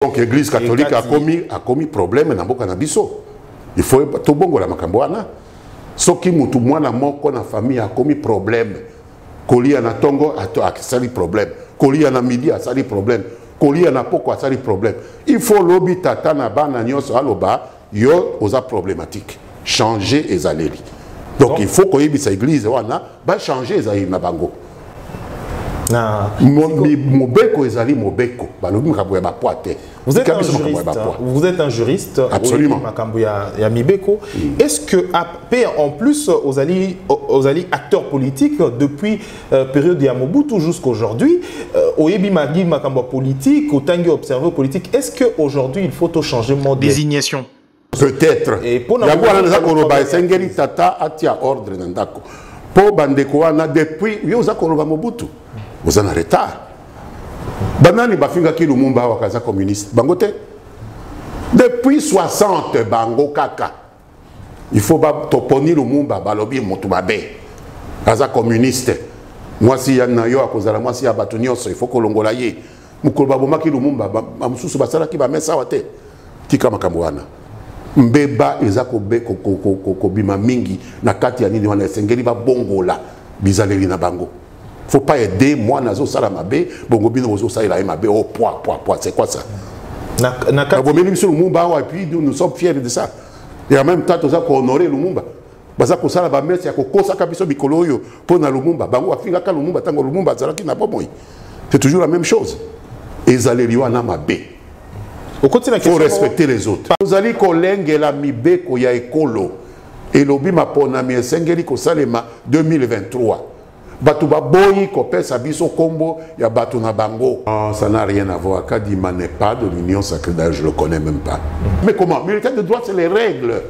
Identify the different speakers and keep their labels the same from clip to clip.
Speaker 1: Donc l'église catholique a commis problème dans le biso. Il faut tout bon la makambouana. Ce qui mutu mwana moko na famille a commis problème. Kolia na tongo a sali problème. Kolia na midi a sali problème. Kolia na poko a sali problème. Il faut lobby tata na bana nyonso aloba yo oza problématique. Changer les aléri. Donc il faut que cette église wana ba changer les aléri na bango. Mobeko ezali mobeko. Balobi makabuya ba poate.
Speaker 2: Vous êtes un juriste.
Speaker 1: Absolument.
Speaker 2: Est-ce que en plus aux alliés acteurs politiques depuis période de Mobutu jusqu'à aujourd'hui, au Yebi Magi Makambo politique, au Tangi observé politique, est-ce qu'aujourd'hui il faut au changement de
Speaker 3: désignation?
Speaker 1: Peut-être. Et pour Sengeli Tata atia ordre nandako. Pour Bandeko wana depuis yoza koroba Mobutu. Vous en êtes retard. Banani bafinga ki Lumumba wakaza communiste. Bangote. Depuis 60 bango kaka. Il faut ba toponi Lumumba balobi motubabe. Kaza communiste. Moi si yana yo akozala moi si abatunyoso il faut kolongola ye. Mukoloba bomaki Lumumba bamususu basala ki ba mesa wate. Tika makambo wana. Mbeba ezako be bima mingi na kati ya nini wana sengeli ba bongola bizaleri na bango. Faut pas aider moi nazo sala mabe bongo bino ozo sala mabe au poids c'est quoi ça na bomeli biso Lumumba et puis nous sommes fiers de ça et en même temps toza ko honorer Lumumba baza ko sala ba merci ya ko kosa ka biso bikolo yo pona Lumumba bango afinga ka Lumumba tango Lumumba zala ki na bomoi c'est toujours la même chose ezaleri wana mabe. Il faut respecter les autres. Vous allez collèguer la mibeko ya ekolo et lobi ma pona mi sengeli ko salema 2023. Batuba boyi ko pesa biso kombo ya batu na bango. Ça n'a rien à voir. Kadima n'est pas de l'union sacrée, je le connais même pas. Mais comment? Mais l'état de droit c'est les règles.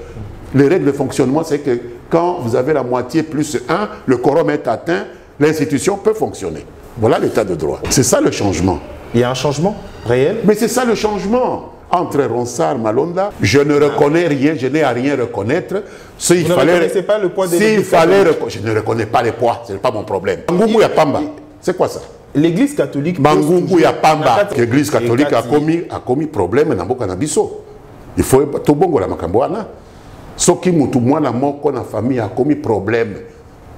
Speaker 1: Les règles de fonctionnement c'est que quand vous avez la moitié plus 1, le quorum est atteint, l'institution peut fonctionner. Voilà l'état de droit. C'est ça le changement.
Speaker 2: Il y a un changement réel?
Speaker 1: Mais c'est ça le changement. Entre Ronsard, Malonda, je ne reconnais rien, je n'ai à rien reconnaître.
Speaker 2: Vous ne reconnaissez pas le poids des
Speaker 1: je ne reconnais pas les poids, ce n'est pas mon problème. Bangungu ya Pamba, c'est quoi ça?
Speaker 2: L'église catholique...
Speaker 1: Bangungu ya Pamba, l'église catholique a commis problème dans Boka Nabiso. Il faut tout bongo la makambouana. Soki mutu mwana moko na famille a commis problème.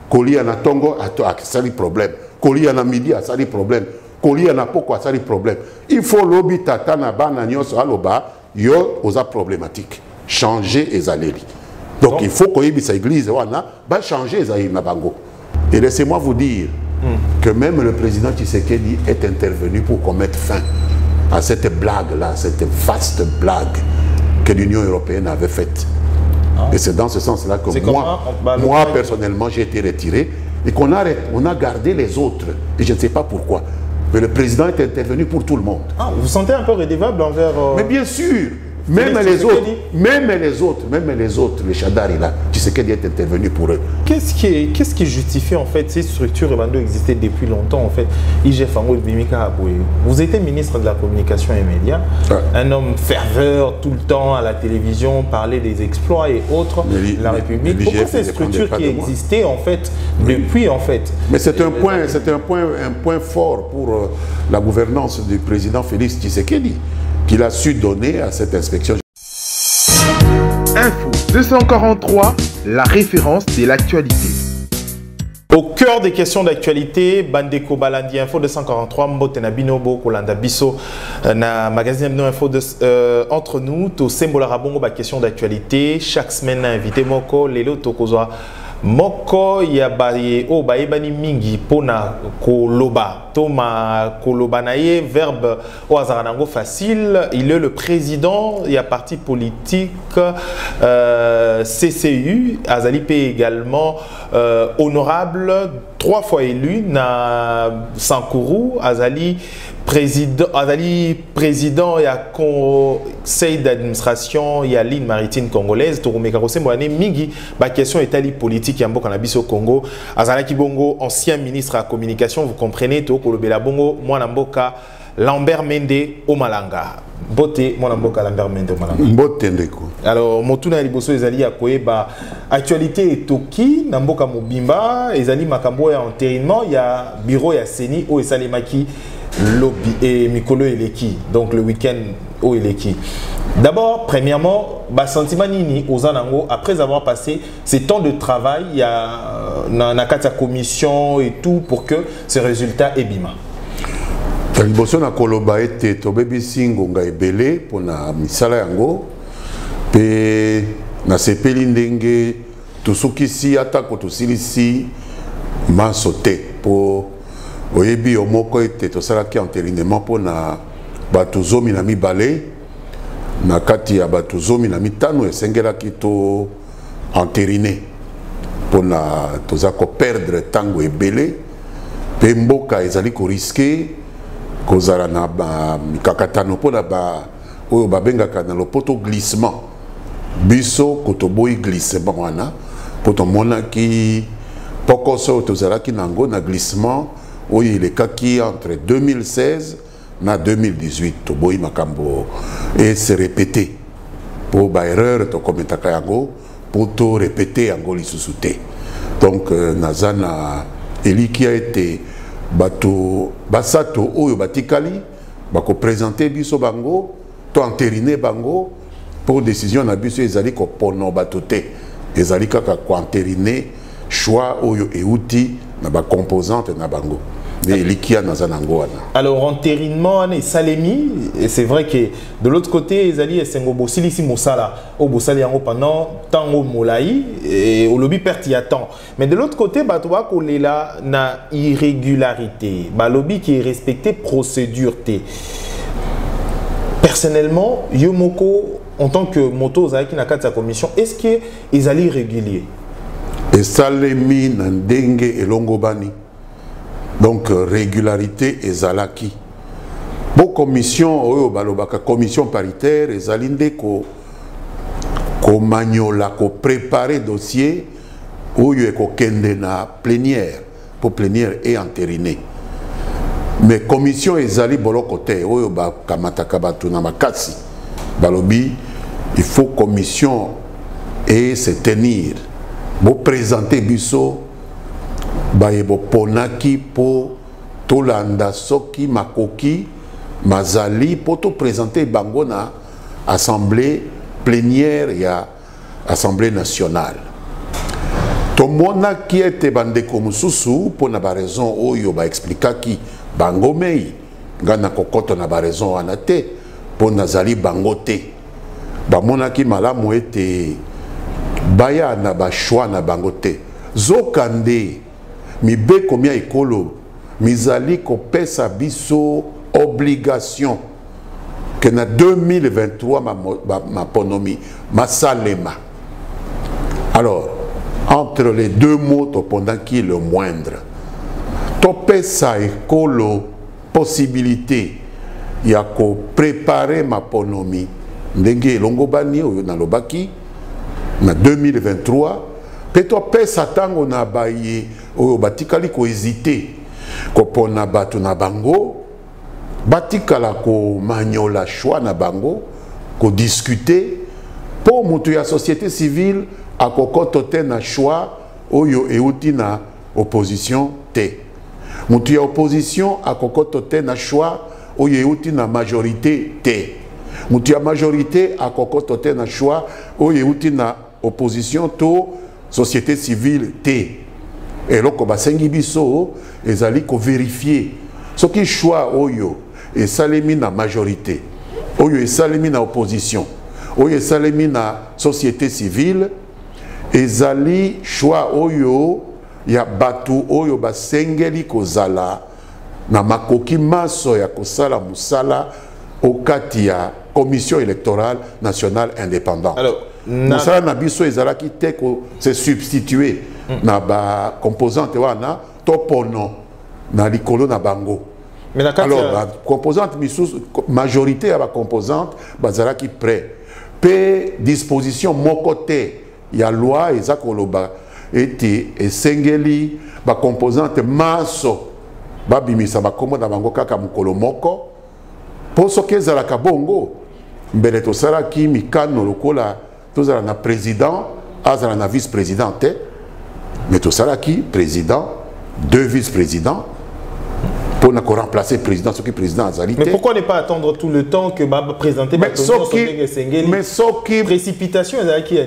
Speaker 1: Kolia na tongo a sali problème. Kolia na midi a sali problème. Kolia na poko a sali problème. Il faut lobby tata na bana nyonso aloba yo oza problématique. Changer les aléri. Donc il faut que cette église wana ba changer les aléri na bango. Et laissez-moi vous dire que même le président Tshisekedi est intervenu pour qu'on mette fin à cette blague-là, cette vaste blague que l'Union européenne avait faite. Et c'est dans ce sens-là que moi personnellement, j'ai été retiré et qu'on a gardé les autres. Et je ne sais pas pourquoi. Mais le président est intervenu pour tout le monde.
Speaker 2: Ah, vous vous sentez un peu redevable envers...
Speaker 1: Mais bien sûr. Même les autres, les Chadari là, Tshisekedi est intervenu pour eux.
Speaker 2: Qu'est-ce qui justifie en fait ces structures Evando existaient depuis longtemps en fait? IGF Ango Bimika Aboué. Vous étiez ministre de la communication et médias, un homme ferveur tout le temps à la télévision, parler des exploits et autres de la République. Pourquoi ces structures qui existaient en fait depuis en fait?
Speaker 1: Mais c'est un point fort pour la gouvernance du président Félix Tshisekedi, qu'il a su donner à cette inspection.
Speaker 3: Info 243, la référence de l'actualité.
Speaker 2: Au cœur des questions d'actualité, Bandeko Balandi Info 243, Mbotena Binobo, Kolanda Bisso, na magazine Info entre nous, to Sembola Rabongo, ba question d'actualité. Chaque semaine, invité Moko, Lelo Tokozwa. Moko yabaye o baebani mingi pona koloba toma koloba naye verbe o azaranango facile. Il est le président il y a parti politique CCU Azali également honorable 3 fois élu na Sankourou Azali président il y a conseil d'administration il y a ligne maritime congolaise Toromeka Rosemboane mingi ba question étali politique ya mboka na biso Congo Azala Kibongo ancien ministre à la communication vous comprenez to kolobela bongo mwana mboka Lambert Mende Omalanga Bote mwana mboka Lambert Mende Omalanga
Speaker 1: Bote ndeko.
Speaker 2: Alors motuna liboso ezali ya koyeba actualité etoki na mboka mobimba ezali makambo ya enterrement ya bureau ya Seni o esalemaki lobby et Mikolo Eleki, donc le week-end au Eleki. D'abord, premièrement, sentiment nini aux Anango, après avoir passé ces temps de travail, il y a une commission et tout pour que ces résultats aient bima.
Speaker 1: Liboso na koloba ete tobebisi ngonga ebele pona misala yango pe na sepeli ndenge tosukisi atako tosilisi maso te po oyebi omoko ete tosalaki entérinement pona bato zomi na mibale na kati ya bato zomi na mitano esengelaki to entériner pona toza ko perdre tango ebele pe mboka ezali ko risquer kozala na mikakatano pona oyo babengaka na lopoto glissement biso kotoboyi glissement wana po tomonaki pokoso tozalaki nango na glissement oyo elekaki entre 2016 na 2018 toboyi makambo et se répéter po erreur tokometaka yango po to répéter yango lisusu te. Donc naza na elikia ete bato basato oyo batikali bako présenter biso bango to entériner bango pour décision na biso ezali ko pono bato te ezali kaka ko entériner choix oyo euti na ba composante na bango mais likia na zanango wana. Alors
Speaker 2: entérinement et salemi, c'est vrai que de l'autre côté ezali esengo bosilisi mosala au bosali yango pendant tango molai et au lobby perte ya temps, mais de l'autre côté bato ba kolela na irrégularité ba lobby qui est respecté procédure té. Personnellement yomoko en tant que moto zaki na kati ya commission, est-ce que ezali régulier
Speaker 1: et salemi na ndenge elongo bani. Donc régularité ezalaki. Bo commission oyo balobaka commission paritaire ezalinde ko maniola ko préparer dossier oyo eko kende na plénière pour plénière et entériné. Mais commission ezali boloko te oyo ba kamataka batu na makasi. Balobi il faut commission et se tenir. Bo présenter biso bayebo ponaki po tolanda soki makoki mazali po to présenter bango na assemblée plénière ya assemblée nationale. Tomona ki ete bandeko mususu po na ba raison oyo ba explikaki bango mei ngana kokoto na ba raison wana te po nazali bango te. Bamona ki malamu ete baya na ba choix na bango te. Zokande mibe combien ekolo mizali kopesa biso obligation que na 2023 ma ponomi masalema. Alors entre les deux mots pendant qui est le moindre topesa ekolo possibilité ya ko préparer ma ponomi ndenge longo bani oyo na lobaki na 2023 Peto pesa tango na baye oyo batikali ko hésiter ko pona bato na bango batikala ko manyola choix na bango ko discuter pour mutu ya société civile akokoto te na choix oyo euti na opposition te mutu ya opposition akokoto te na choix oyo euti na majorité te mutu ya majorité akokoto te na choix oyo euti na opposition to société civile T. Et loko basengi biso ezali ko vérifier ce qui choix oyo et salemi na majorité oyo et salemi na opposition oyo et salemi na société civile ezali choix oyo ya batu oyo basengeli kozala na makoki maso ya kosala musala okati ya commission électorale nationale indépendante. Alors Moussala Nabiso ezalaki te ko se substituer na ba composante wana topono na likolo na bango. Alors la composante majorité ya ba composante bazalaki prêt. Pe disposition mokote ya loi ezakoloba ete esengeli ba composante maso babimisa ba kombo na bango kaka mukolo moko po soki ezalaka bongo mbele tosalaki mikano lokola tozala na président azala na vice-président te mais tosalaki président deux vice-présidents pour remplacer le président, ce qui est président Azali.
Speaker 2: Mais pourquoi ne pas attendre tout le temps que va présenter
Speaker 1: mais
Speaker 2: précipitation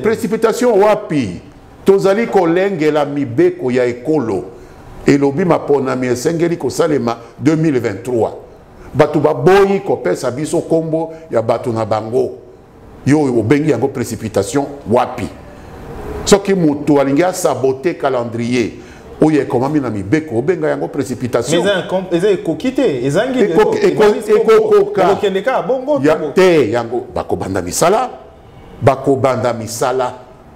Speaker 1: précipitation wapi tozali kolengela mibeko ya ekolo elobi maponami esengeli kosalema 2023 bato baboyi kopesa biso kombo ya bato na bango yo obengi yango précipitation wapi soki mutu alingi asabote calendrier oyo ekomami na mibeko obenga yango précipitation
Speaker 2: eza ekoki te ezangi
Speaker 1: ekokokendeka bongo te yango bakobanda misala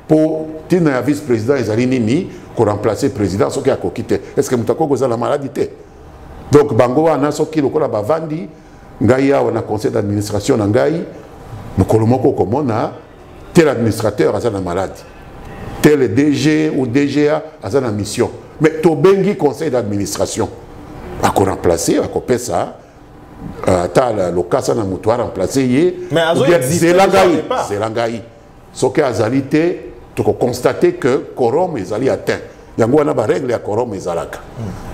Speaker 1: po tina ya vice président ezali nini ko remplacer président soki akoki te est-ce que mutu akokozala maladi te donc bango wana soki lokola bavandi ngai awa na conseil d'administration na ngai mokolo moko komona tel administrateur aza na maladi tel DG ou DGA aza na mission mais tobengi conseil d'administration ako remplacer ako pesa ata lokasa na mutu a remplacer ye zelangai soki azali te toko constater que quorum ezali atteint yango wana ba règle ya quorum ezalaka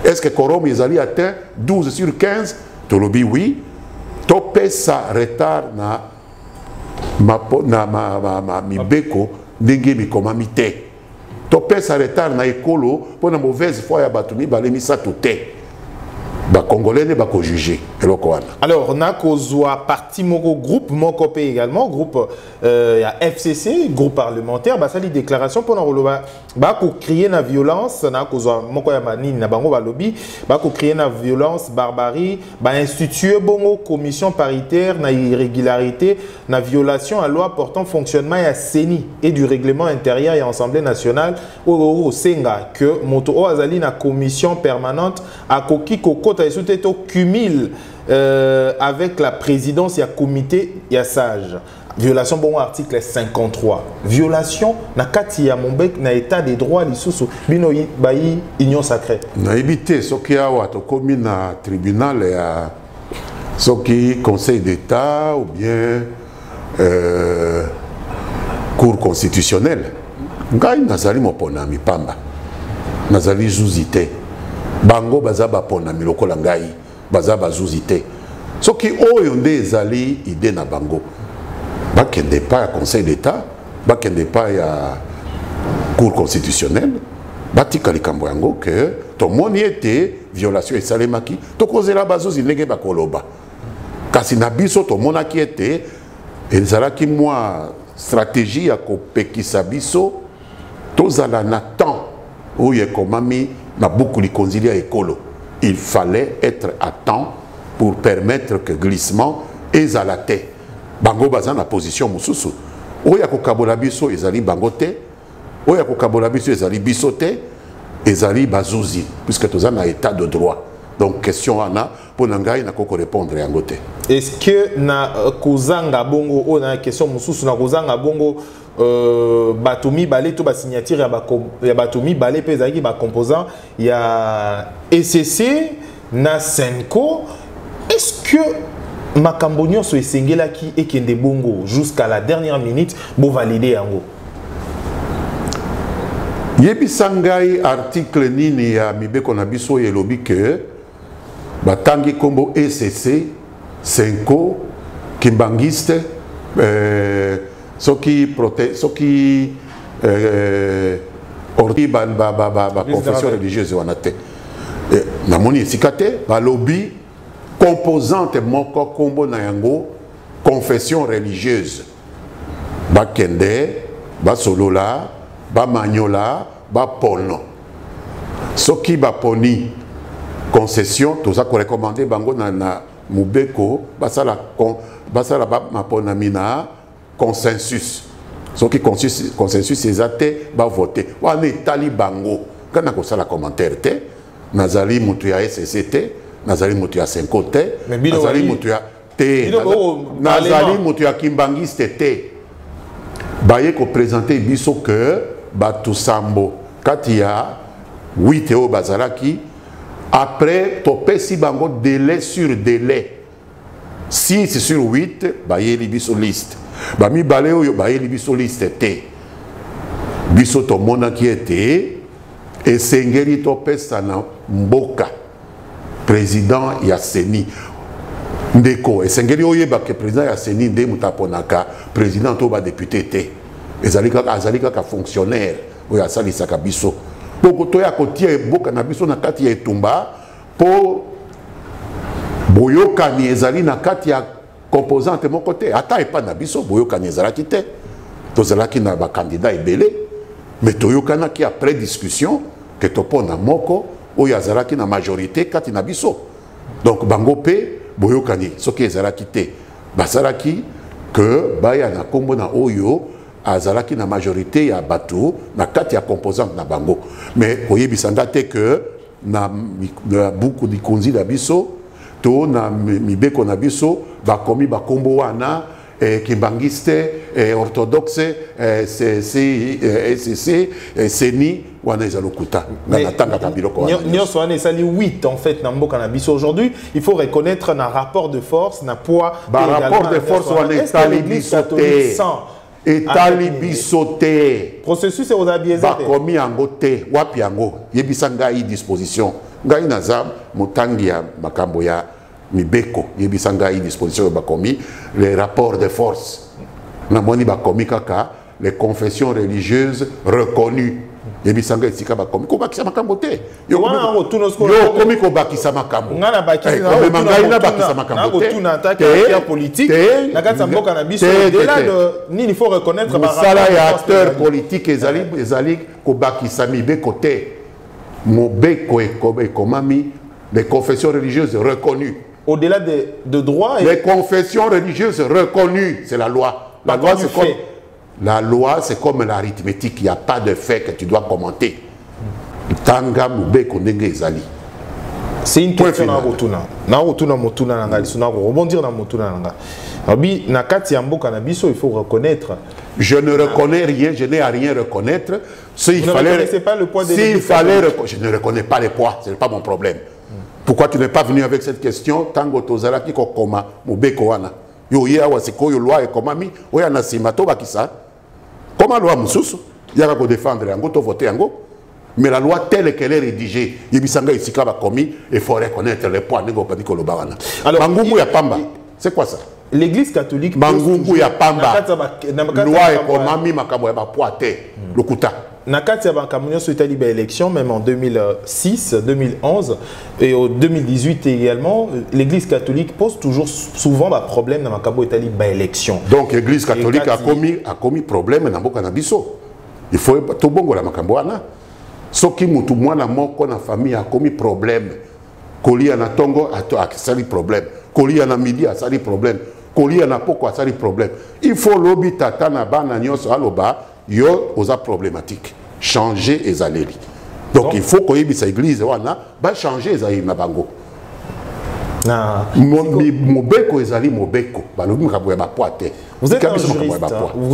Speaker 1: est-ce que quorum ezali atteint 12 sur 15 tolobi oui to pesa retard na mibeko ndenge bikomami te to pesa retard na ekolo pona mauvaise foi ya bato mibale misato te ba congolais ne ba ko juger eloko wana.
Speaker 2: Alors na kozwa parti moko groupe moko pe également groupe ya FCC groupe parlementaire ba sali déclaration pona roloba ba ko crier na violence na kozwa moko ya manini na bango ba lobby ba ko crier na violence barbarie ba instituer bongo commission paritaire na irrégularité na violation à loi portant fonctionnement ya CENI et du règlement intérieur et assemblée nationale au senga que moto o azali na commission permanente a koki koko au cumul avec la présidence, il y a comité, il y a sage. Violation, bon, article 53. Violation, na kati ya Mombek, na état des droits, l'issous, bino bayi, union sacrée.
Speaker 1: Na évité, ce qui a wato commis na tribunal, ce qui conseil d'État ou bien cour constitutionnelle. Ngai nazali mopona mi pamba. Nazali zuzite. Bango baza bapona miloko la ngai baza bazuzite soki oyo nde ezali ide na bango bakende pa ya conseil d'état bakende pa ya cour constitutionnelle batika likambo yango que tomoni ete violation esalemaki tokozela bazuzi ndenge bakoloba kasi na biso tomonaki ete ezalaki mwa stratégie ya kopekisa biso tozala na temps oyo ekomami na beaucoup de concilier écolo. Il fallait être à temps pour permettre que glissement est à la tête. Bango bazan la position mususu. Oya ko kabola biso ezali bangote. Oya ko kabola biso ezali bisote. Ezali bazuzi puisque tous en état de droit. Donc question ana pour nangai na koko répondre yangote.
Speaker 2: Est-ce que na kozanga bongo o na question mususu na kozanga bongo Batomi balé tout ba signature ya Batomi balé pezaki ba composant ya ECC na Senko. Est-ce que Makambonio so esengela ki ekende bongo jusqu'à la dernière minute pour valider yango?
Speaker 1: Yebi sangai article nini ya mibeko na biso yelobi que batangi kombo ECC Senko Kimbangiste soki ordi ba confession religieuse wana te na moni esika te ba lobby composante moko kombo na yango confession religieuse bakende ba solola ba manyola ba pono soki ba poni concession toza ko recommander bango na mubeko basala ba mapona mina consensus. Ce qui consensus c'est athée va voter. Wane tali bango. Quand on a la commentaire te, nazali mutu ya SCT, nazali mutu ya Senkote, nazali mutu ya te, nazali mutu ya Kimbangiste te. Baye ko présenter biso que batu sambo. Katia 8 eo bazalaki après topesi bango délai sur délai. 6 sur 8 baye li biso liste. Bami balé oyo baye li biso liste te. Biso to mona ki ete esengeli to pesa na mboka président ya CENI ndeko esengeli oyeba que président ya CENI nde mutaponaka président to ba député te azali kaka fonctionnaire oyo asalisaka biso poko to ya kotia eboka na biso na kati ya etumba po boyokani ezali na kati ya composante moko te ata epa na biso boyokani ezalaki te tozalaki na bakandidat ebele mais toyokanaki après discussion ke topona moko oyo azalaki na majorité kati na biso donc bango pe boyokani soki ezalaki te basalaki que baya na kombo na oyo azalaki na majorité ya bato na kati ya composante na bango mais koyebisanga te que na buku dikonzi na biso to na mibeko na biso bakomi bakombo wana kimbangiste orthodoxe SCC CENI wana ezalokuta na tangaka biloko wana
Speaker 2: nyonso wana esali 8 en fait na mboka na biso aujourd'hui il faut reconnaître na rapport de force na poids
Speaker 1: rapport de force wana etali biso te etali biso te
Speaker 2: processus est aux abiezés
Speaker 1: bakomi yango te wapi yango yebisa ngai disposition ngai naza motangi ya makambo ya mibeko yebisa ngai disposition bakomi les rapports de force namoni bakomi kaka les confessions religieuses reconnues yebisa ngai esika bakomi kobakisa makambo te yo komi kobakisa makambo ngai nabakisa makambo
Speaker 2: il faut reconnaître
Speaker 1: mosala ya acteur politique ezali kobakisa mibeko te mobeko ekomami les confessions religieuses reconnues.
Speaker 2: Au-delà de droits...
Speaker 1: Les confessions religieuses reconnues, c'est la loi. La loi, c'est comme l'arithmétique. Il n'y a pas de fait que tu dois commenter. Tanga mobeko ndenge ezali.
Speaker 2: C'est une question na motuna na rebondir na motuna nanga. Abi na kati ya mboka na biso, il faut reconnaître.
Speaker 1: Je ne reconnais rien, je n'ai à rien reconnaître. S'il fallait,
Speaker 2: pas le poids des
Speaker 1: je ne reconnais pas les poids, ce n'est pas mon problème. Pourquoi tu n'es pas venu avec cette question? Tango tozala ki kokoma mobeko wana. Yo ye awa sikoyo loi e komami, oya na simato bakisa. Comment loi mususu? Yaka ko défendre yango to voter yango. Mais la loi telle qu'elle est rédigée, yebisanga isika ba komi, il faut reconnaître les poids nego padi ko loba wana. Alors Mangungu ya pamba. C'est quoi ça?
Speaker 2: L'église catholique
Speaker 1: Mangungu ya pamba. Loi e komami makambo ya ba poids te. Lokuta.
Speaker 2: Nakati Bankamunyo sur Italie élection, même en 2006, 2011 et en 2018 également, l'Église catholique pose toujours souvent un problème dans Makabo Italie élection.
Speaker 1: Donc l'Église catholique a commis problème dans Boka Nabiso. Il faut tout bon la Makamboana. Soki mutu mwana moko na famille a commis problème. Koli na tongo a sali problème. Koli na midi a sali problème. Koli na poko a sali problème. Il faut lobi tata na bana nyonso aloba. Yo osa problématique changer les aléries donc il faut que sa église wana ba changer les aléries na bango na mobeko ezali mobeko balobi makambo ya bapoate.
Speaker 2: Vous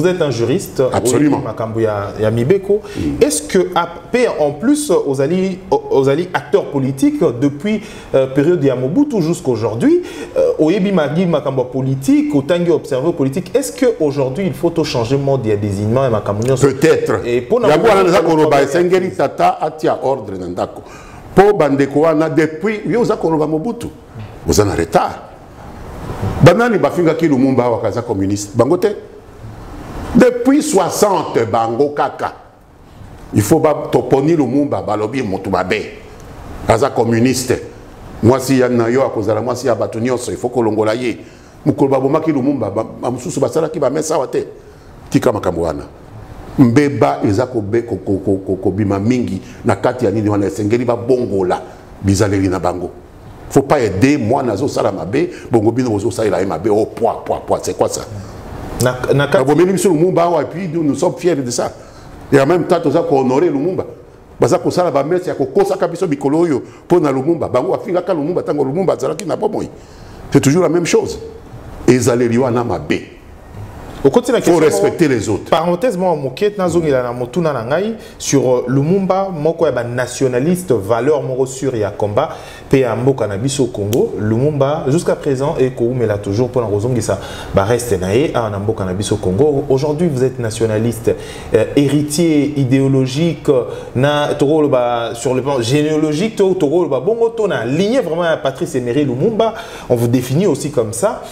Speaker 2: êtes un juriste
Speaker 1: absolument
Speaker 2: makambo ya mibeko. Est-ce que en plus aux alliés acteurs politiques depuis période ya Mobutu jusqu'à aujourd'hui oyebi magi makambo politique otangi observer politique, est-ce que aujourd'hui il faut changer mode ya désignement et makambo
Speaker 1: peut-être et pour na za koroba sengeli tata atia ordre na ndako po bandeko wana depuis yo za koroba Mobutu vous en arrêtez retard. Banani bafinga ki Lumumba wakaza communiste. Bangote. Depuis 60 bango kaka. Il faut ba toponi Lumumba balobi motubabe. Kaza communiste. Moi si yana yo akozala moi si abatunyoso il faut kolongola ye. Mukoloba bomaki Lumumba bamususu basala ki ba mesa wate. Tika makambo wana. Mbeba ezako be ko bima mingi na kati ya nini wana esengeli ba bongola bizaleri na bango. Faut pas aider moi nazo sala mabe bongo bino ozo sala mabe au poids c'est quoi ça na bomeli biso Lumumba et puis nous sommes fiers de ça et en même temps toza ko honorer Lumumba baza ko sala ba messe ya ko kosa ka biso bikolo yo pona Lumumba bango afinga ka Lumumba tango Lumumba zalaki na bomoi c'est toujours la même chose ezaleli wana mabe Il faut respecter les autres.
Speaker 2: Parenthèse, moi, sur Lumumba, moi, nationaliste, valeur, moi, sur ya combat, paix à Mboka Nabiso au Congo, Lumumba, jusqu'à présent, et mais là toujours pour la raison que ça reste naïe à Mboka Nabiso au Congo. Aujourd'hui, vous êtes nationaliste, héritier idéologique, sur le plan généalogique, on a aligné vraiment à Patrice Emery Lumumba, on vous définit aussi comme ça.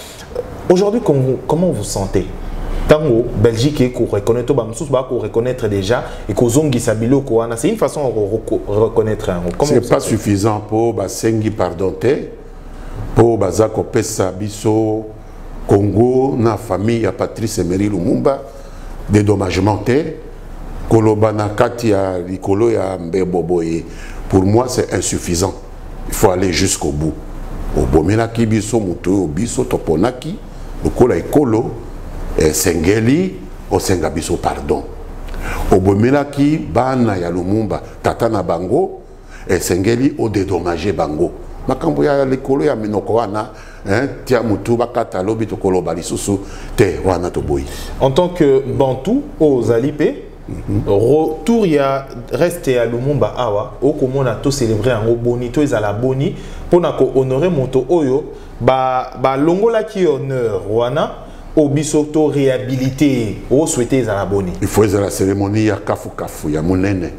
Speaker 2: Aujourd'hui, comment vous vous sentez? Tango, Belgique, qu'on reconnaître déjà et qu'on zongi sabilo, c'est une façon de reconnaître.
Speaker 1: Ce n'est pas suffisant pour Sengi pardonner, pour Bazako Pesa Biso, Congo, na famille à Patrice Emery Lumumba, dédommagement, Kolobana Katia, Likolo ya Mbeboboye. Pour moi, c'est insuffisant. Il faut aller jusqu'au bout. Au Bomenaki Biso, Muto, Biso, Toponaki, le Kola Ekolo. Sengeli au Sengabiso pardon. Au Bomelaki bana ya Lumumba tata na bango et Sengeli au dédommagé bango. Makambo ya lekolo ya minoko wana tia mutu bakata lobi to koloba lisusu te wana to boyi. En
Speaker 2: tant que Bantou aux Alipé retour ya reste à Lumumba awa au komona to célébrer en boni to ezala boni pour na ko honorer moto oyo ba longola ki honneur wana au bisoto réhabilité au souhaité à la bonne.
Speaker 1: Il faut la cérémonie à kafu kafu ya monene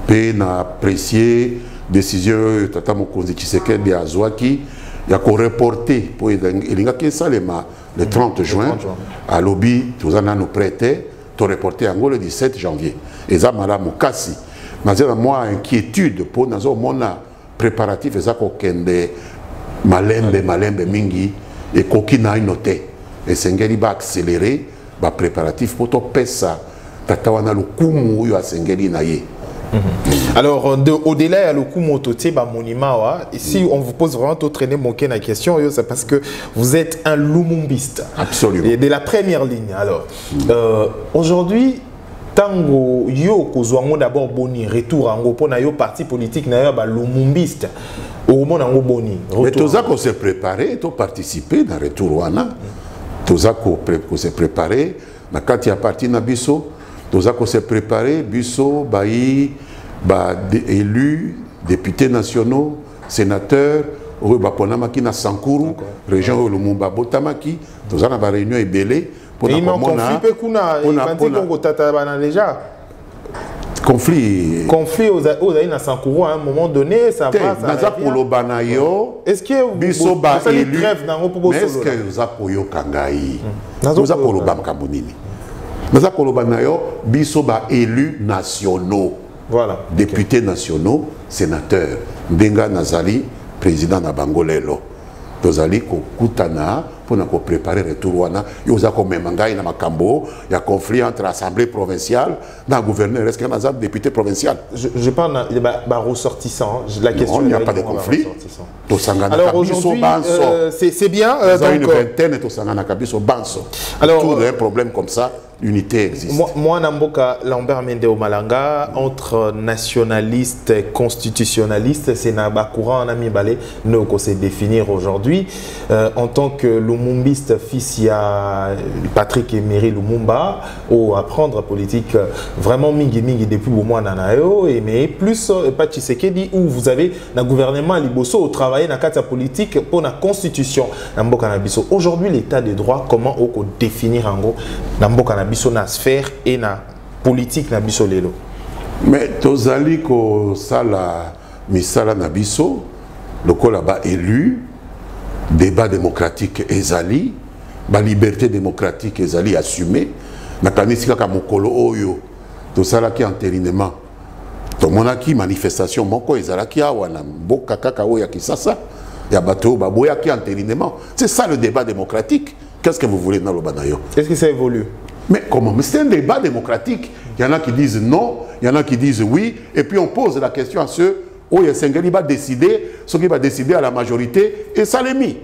Speaker 1: pe na apprécier décision tata mokonzi Tshisekedi azwaki ya ko reporter pour elinga ke salema le 30 juin à lobby tozana nous prêter to reporter en le 17 janvier eza mala mokasi nazela moi inquiétude pour nazo mona préparatif ezako kende malembe mingi et kokina inote. Et Sengeli va accélérer les préparatifs pour faire ça. Tatawana le kumu yo a Sengeli naye.
Speaker 2: Alors, au-delà de l'Okumototé, ici on vous pose vraiment tout traîner manquer la question, c'est parce que vous êtes un lumumbiste.
Speaker 1: Absolument.
Speaker 2: Et de la première ligne. Alors, aujourd'hui, tango yo kozwango d'abord boni retour en pour na yo parti politique na yo ba lumumbiste. Au moment en boni.
Speaker 1: Mais tout ça qu'on s'est préparé, tout participer dans retour wana. Tout ça qu'on s'est préparé, quand il y a parti na biso, tout ça qu'on s'est préparé, biso, élus, députés nationaux, sénateurs, Ponamaki na Sankuru, région Lumumba Botamaki, tout ça na ba réunion est belé
Speaker 2: pour na conflit aux na Sankuru à un moment donné ça va
Speaker 1: ça est-ce que biso ba élu est-ce que za koyo kangai za koloba makambonini za koloba nayo biso ba élus nationaux
Speaker 2: voilà
Speaker 1: députés nationaux sénateurs Benga Nazali président na Bangolelo tozali kokutana pour préparer le retour wana yoza ko memangai na makambo ya conflit entre assemblée provinciale na gouverneur est-ce qu'il y a un député provincial
Speaker 2: je parle de ressortissant la question
Speaker 1: il n'y a pas de conflit
Speaker 2: alors aujourd'hui c'est bien
Speaker 1: donc une vingtaine to sangana kabiso banso alors tout un problème comme ça l'unité existe.
Speaker 2: Moi, Namboka Lambert Mendeo Malanga, entre nationalistes et constitutionnalistes, c'est Naba Courant en ami balé, nous qu'on sait définir aujourd'hui. En tant que lumumbiste, fils, il y a Patrick Emery Lumumba, au apprendre politique vraiment mingi depuis au moins nanayo, mais plus pas Tshisekedi où vous avez un gouvernement liboso au travail dans la politique pour la constitution Namboka Nabiso. Aujourd'hui, l'état des droits, comment on définir en gros Namboka Nabiso na sphère et na politique na biso lelo.
Speaker 1: Mais tozali ko sala misala na biso lokola ba élu débat démocratique ezali ba liberté démocratique ezali assumé na kanisi kaka mokolo oyo to sala ki entérinement to monaki manifestation moko ezalaki awa na mboka kaka oya Kisasa ya bato baboya ki entérinement. C'est ça le débat démocratique. Qu'est-ce que vous voulez dans le banayo?
Speaker 2: Est-ce que ça évolue?
Speaker 1: Mais comment? Mais c'est un débat démocratique. Il y en a qui disent non, il y en a qui disent oui, et puis on pose la question à ceux où Sengeli va décider, ce qui va décider à la majorité, et ça l'est mis.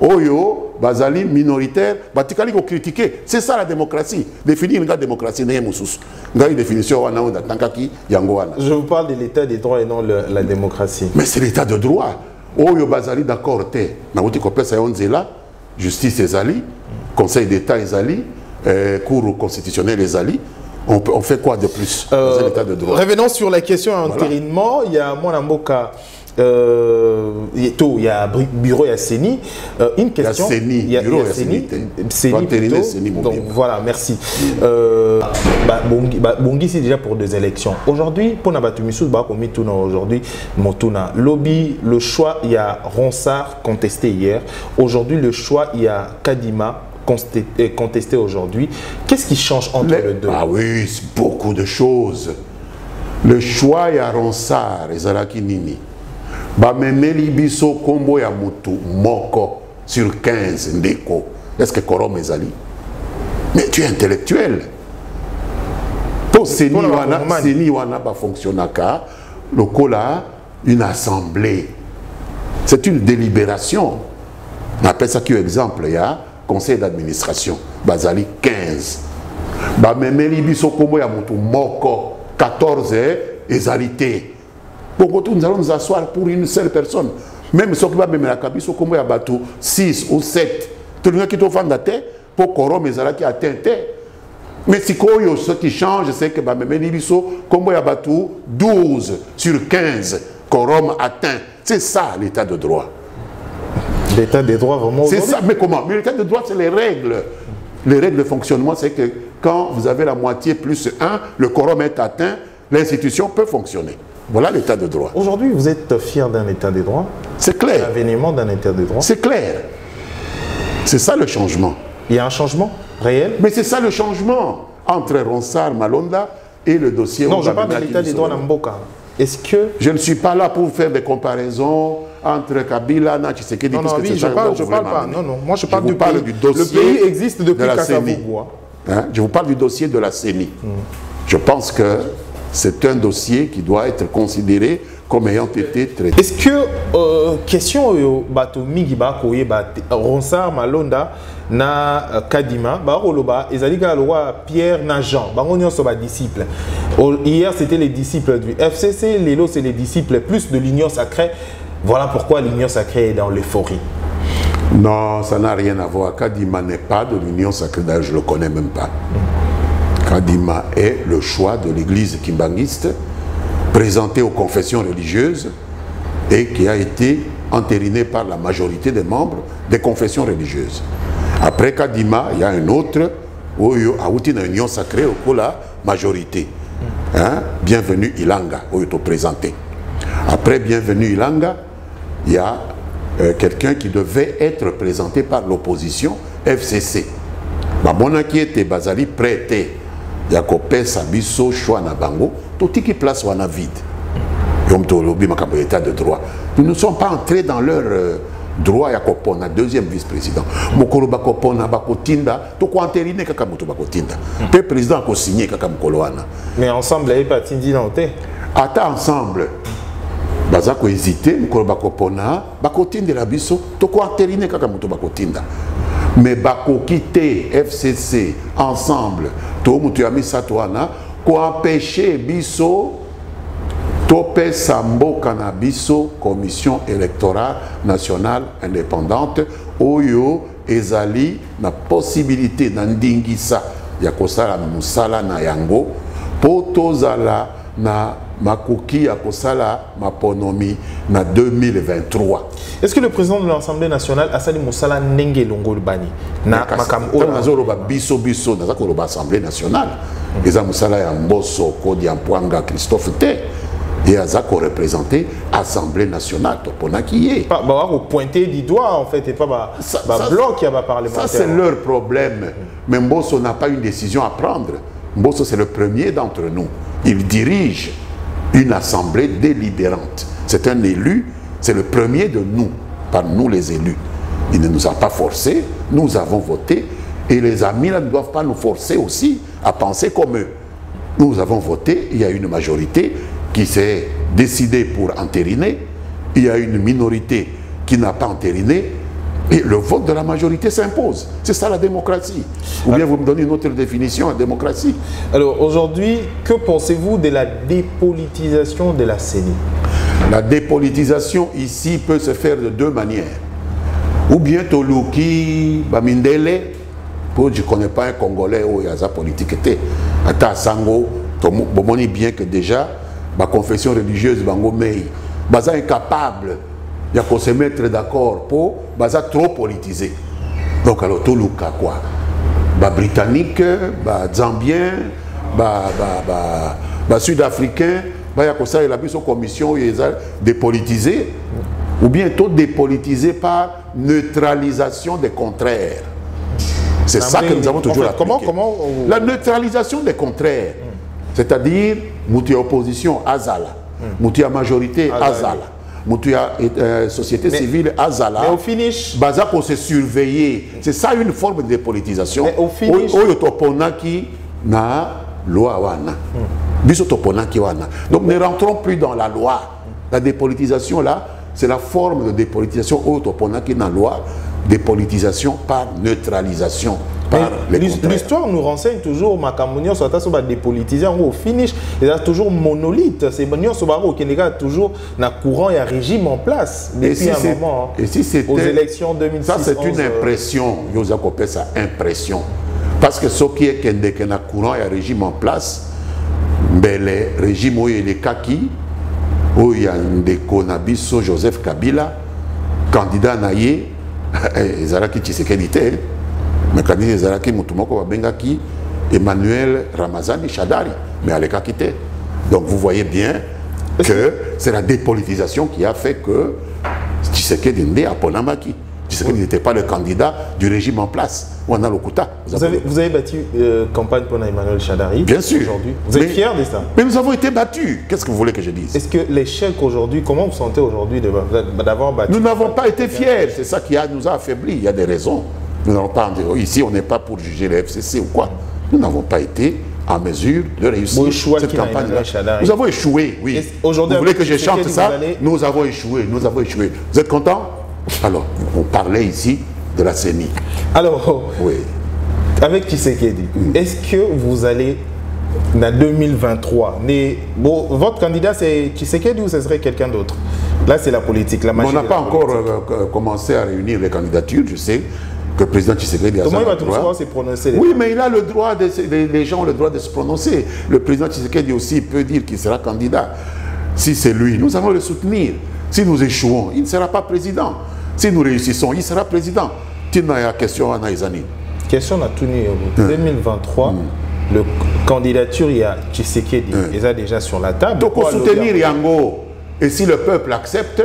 Speaker 1: Oyo, Bazali, minoritaire, Batikali ko critiquer. C'est ça la démocratie. Définir une démocratie, n'est pas une définition.
Speaker 2: Je vous parle de l'état des droits et non la démocratie.
Speaker 1: Mais c'est l'état de droit. Oyo, Bazali, d'accord, te. Justice Ezali, Conseil d'État Ezali, Cour constitutionnelle les alliés, on fait quoi de plus dans un état de droit?
Speaker 2: Revenons sur la question entérinement. Il y a mon amboka. Il y a bureau, il y a CENI. Une question.
Speaker 1: Il y a bureau, il y a CENI.
Speaker 2: Donc voilà, merci. Bongi, c'est déjà pour des élections. Aujourd'hui, pour Nabatumisou, aujourd'hui, Motuna. Lobby, le choix, il y a Ronsard contesté hier. Aujourd'hui, le choix, il y a Kadima contesté aujourd'hui. Qu'est-ce qui change entre les deux?
Speaker 1: Ah oui, beaucoup de choses. Le choix, il y a Ronsard et Zalaki Nini. Bamemeli biso kombo ya mutu moko sur 15 ndeko. Est-ce que Korom ezali? Mais tu es intellectuel. Pour Seni wana ba fonctionnaka, le kola une assemblée. C'est une délibération. On appelle ça qui exemple, il y a conseil d'administration. Bazali 15. Bamemeli biso kombo ya mutu moko 14 ezalité. Nous allons nous asseoir pour une seule personne. Même si on va même la cabine, comme il y a 6 ou 7, tout le monde qui est au fond de la terre, pour Korom, mais qui atteint terre. Mais si ce qui change, c'est que comme il y a 12 sur 15, Korom atteint. C'est ça l'état de droit.
Speaker 2: L'état de droit, vraiment.
Speaker 1: C'est ça, mais comment? Mais l'état de droit, c'est les règles. Les règles de fonctionnement, c'est que quand vous avez la moitié plus 1, le Korom est atteint, l'institution peut fonctionner. Voilà l'état de droit.
Speaker 2: Aujourd'hui, vous êtes fier d'un état de droit?
Speaker 1: C'est clair.
Speaker 2: L'avènement d'un état de droit?
Speaker 1: C'est clair. C'est ça le changement.
Speaker 2: Il y a un changement réel?
Speaker 1: Mais c'est ça le changement entre Ronsard, Malonda et le dossier...
Speaker 2: Non, je parle de l'état de droit Namboka. Est-ce que...
Speaker 1: Je ne suis pas là pour faire des comparaisons entre Kabila, Tshisekedi...
Speaker 2: Non, non, oui, je parle pas. Non, non, moi je parle
Speaker 1: du dossier.
Speaker 2: Le pays existe depuis Kassavougoua.
Speaker 1: Je vous parle du dossier de la CENI. Je pense que c'est un dossier qui doit être considéré comme ayant été traité.
Speaker 2: Est-ce que, question, Ronsard, Malonda, na Kadima, Ezalika Pierre, na Jean, disciples. Hier, c'était les disciples du FCC, Lélo, c'est les disciples plus de l'Union sacrée. Voilà pourquoi l'Union sacrée est dans l'euphorie.
Speaker 1: Non, ça n'a rien à voir. Kadima n'est pas de l'Union sacrée, d'ailleurs, je ne le connais même pas. Kadima est le choix de l'église kimbanguiste présenté aux confessions religieuses et qui a été entériné par la majorité des membres des confessions religieuses. Après Kadima, il y a un autre où il y a une union sacrée au la majorité. Hein? Bienvenue Ilanga, où il est présenté. Après Bienvenue Ilanga, il y a quelqu'un qui devait être présenté par l'opposition, FCC. Babona qui était Bazali prêté. Il y a copé Sabiso, choix na bango, tout qui place ou na vide. État de droit. Nous ne sommes pas entrés dans leur droit ya kopona deuxième vice-président. Mokolo bakopona bakotinda, to ko entériner kaka moto bakotinda. Le président ko signé kaka mokolo wana.
Speaker 2: Mais ensemble il pas tindi dans té.
Speaker 1: Ata ensemble. Bazako hésiter, mokolo bakopona, bakotinda la biso, to ko entériner kaka moto bakotinda. Mais bako quitter FCC ensemble, to mutu ami satwana ko empêcher biso topé sambo canabiso commission électorale nationale indépendante oyo ezali na possibilité na ndingisa ya kosala musala na yango po tozala na makoki ya kosala maponomi na 2023.
Speaker 2: Est-ce que le président de l'Assemblée nationale a sali musala ndenge longo bani na makam
Speaker 1: o nazoloba biso na zakoloba Assemblée nationale eza musala ya Mbosso Kodi Mpwanga Christophe T et à Zako représenté Assemblée nationale topona qui est
Speaker 2: pas pointer du doigt en fait et pas bloc qui a parlementaire.
Speaker 1: Ça c'est leur problème. Mais Mbosso n'a pas une décision à prendre. Mbosso c'est le premier d'entre nous. Il dirige une assemblée délibérante. C'est un élu, c'est le premier de nous, par nous les élus. Il ne nous a pas forcés, nous avons voté et les amis là ne doivent pas nous forcer aussi à penser comme eux. Nous avons voté, il y a une majorité qui s'est décidée pour entériner, il y a une minorité qui n'a pas entériné, et le vote de la majorité s'impose. C'est ça la démocratie. Ou bien vous me donnez une autre définition à la démocratie.
Speaker 2: Alors aujourd'hui, que pensez-vous de la dépolitisation de la CENI?
Speaker 1: La dépolitisation ici peut se faire de deux manières. Ou bien Toluki, Bamindele, je ne connais pas un Congolais où il y a sa politique. Ata Sango, on dit bien que déjà, la confession religieuse, est incapable de se mettre d'accord pour trop politiser. Donc, alors, tout le cas, quoi. Britannique, Zambien, Sud-Africain, il y a une commission dépolitisée, ou bien tout dépolitisé par neutralisation des contraires. C'est ça que nous avons toujours appliqué. La neutralisation des contraires, c'est-à-dire, moutia opposition, Azala, moutia majorité, Azala, moutia société civile, Azala,
Speaker 2: mais au finish,
Speaker 1: baza pour se surveiller. C'est ça une forme de dépolitisation.
Speaker 2: Mais au finish,
Speaker 1: loi wana. Donc ne rentrons plus dans la loi. La dépolitisation là, c'est la forme de dépolitisation autoponaki dans la loi, dépolitisation par neutralisation.
Speaker 2: L'histoire nous renseigne toujours Makamunio soit dépolitisé au finish, il y a toujours monolithe, c'est Munio Sobaro qui est toujours un courant et un régime en place depuis un moment.
Speaker 1: Et si c'était
Speaker 2: aux élections 2006.
Speaker 1: Ça c'est une impression, Yosa Kopé ça impression. Parce que ce qui est qu'il y a un courant et un régime en place, mais les régimes où il y a les kaki, où il y a des Konabiso, Joseph Kabila, candidat naïe, Zaraki Tshisekedi, mais candidat Zaraki Mutumoko Wabengaki, Emmanuel Ramazani Shadari, mais à l'écart-quitté. Donc vous voyez bien que c'est la dépolitisation qui a fait que Tshisekedi n'est à Ponamaki. Tshisekedi n'était pas le candidat du régime en place. On a le Kouta.
Speaker 2: Vous avez battu campagne pour Emmanuel Shadari.
Speaker 1: Bien sûr.
Speaker 2: Aujourd'hui. Vous êtes fiers de ça?
Speaker 1: Mais nous avons été battus. Qu'est-ce que vous voulez que je dise?
Speaker 2: Est-ce que l'échec aujourd'hui, comment vous sentez aujourd'hui d'avoir battu?
Speaker 1: Nous n'avons pas été fiers. C'est ça qui nous a affaiblis. Il y a des raisons. Nous n'avons pas, ici, on n'est pas pour juger les FCC ou quoi. Nous n'avons pas été en mesure de réussir cette campagne-là. Nous avons échoué, oui. Vous voulez que je chante ça? Nous avons échoué, nous avons échoué. Vous êtes contents? Alors, on parlait ici de la CENI.
Speaker 2: Alors, oui. Avec Tshisekedi, est-ce que vous allez, en 2023, votre candidat c'est Tshisekedi ou ce serait quelqu'un d'autre? Là, c'est la politique, la machine.
Speaker 1: On n'a pas encore commencé à réunir les candidatures, je sais que le président Tshisekedi a
Speaker 2: comment il va toujours se prononcer?
Speaker 1: Oui, mais il a le droit, les gens ont le droit de se prononcer. Le président Tshisekedi aussi peut dire qu'il sera candidat. Si c'est lui, nous allons le soutenir. Si nous échouons, il ne sera pas président. Si nous réussissons, il sera président. Tina question à Naïzani.
Speaker 2: Question à Touni. 2023, la candidature, il y a Tshisekedi. Il est déjà sur la table.
Speaker 1: Donc, pour soutenir Yango, et si le peuple accepte,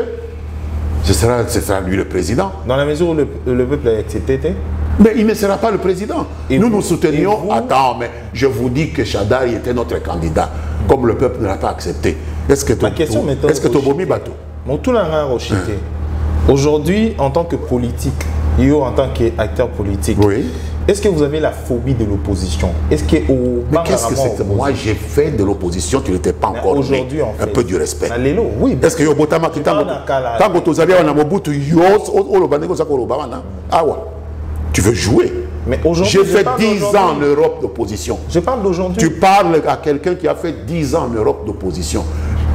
Speaker 1: ce sera lui le président.
Speaker 2: Dans la mesure où le peuple a accepté,
Speaker 1: mais il ne sera pas le président. Et nous soutenions. Attends, mais je vous dis que Shadari était notre candidat, comme le peuple ne l'a pas accepté. Est-ce que Tobomi Bato?
Speaker 2: Aujourd'hui, en tant que politique, en tant qu'acteur politique, est-ce que vous avez la phobie de l'opposition? Est-ce que
Speaker 1: mais qu'est-ce que c'est que moi j'ai fait de l'opposition, tu n'étais pas encore
Speaker 2: aujourd'hui
Speaker 1: un peu du respect.
Speaker 2: Oui.
Speaker 1: Est-ce que Yobotama qui tu veux jouer? J'ai fait 10 ans en Europe d'opposition.
Speaker 2: Je parle d'aujourd'hui.
Speaker 1: Tu parles à quelqu'un qui a fait 10 ans en Europe d'opposition,